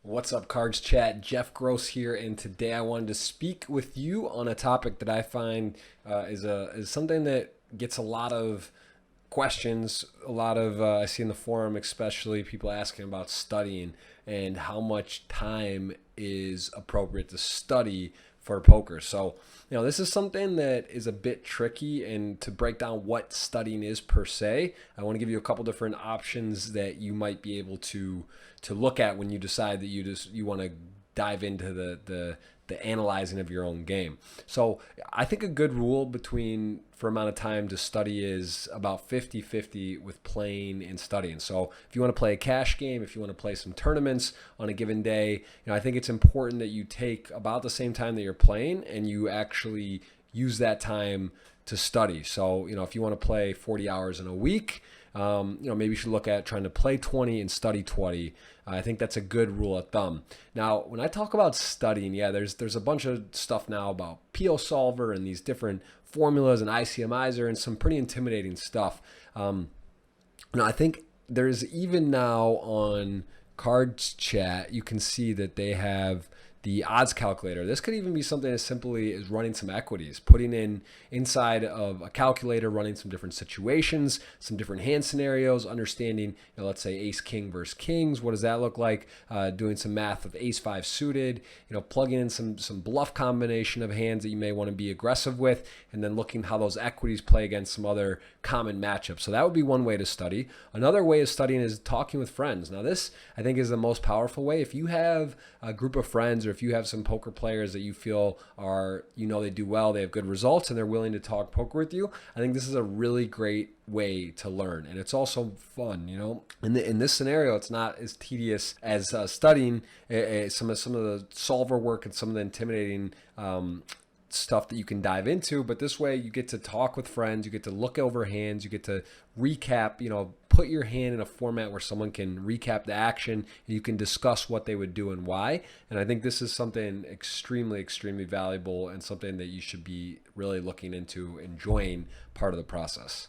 What's up, Cards Chat? Jeff Gross here, and today I wanted to speak with you on a topic that I find is something that gets a lot of questions. A lot of I see in the forum, especially people asking about studying and how much time is appropriate to study for poker. So, this is something that is a bit tricky, and to break down what studying is per se, I want to give you a couple different options that you might be able to look at when you decide that you want to dive into the analyzing of your own game. So I think a good rule for amount of time to study is about 50-50 with playing and studying. So if you want to play a cash game, if you want to play some tournaments on a given day, I think it's important that you take about the same time that you're playing and you actually use that time to study. So, if you want to play 40 hours in a week, maybe you should look at trying to play 20 and study 20. I think that's a good rule of thumb. Now, when I talk about studying, there's a bunch of stuff now about PO Solver and these different formulas and ICMizer and some pretty intimidating stuff. I think there's even now on CardsChat, you can see that they have the odds calculator. This could even be something as simply as running some equities, putting in inside of a calculator, running some different situations, some different hand scenarios, understanding, let's say ace king versus kings. What does that look like? Doing some math of ace five suited, plugging in some bluff combination of hands that you may want to be aggressive with, and then looking how those equities play against some other common matchups. So that would be one way to study. Another way of studying is talking with friends. Now this, I think, is the most powerful way. If you have a group of friends, or if you have some poker players that you feel they do well, they have good results, and they're willing to talk poker with you, I think this is a really great way to learn. And it's also fun, in this scenario, it's not as tedious as studying some of the solver work and some of the intimidating stuff that you can dive into. But this way you get to talk with friends, you get to look over hands, you get to recap, put your hand in a format where someone can recap the action and you can discuss what they would do and why. And I think this is something extremely, extremely valuable and something that you should be really looking into, enjoying part of the process.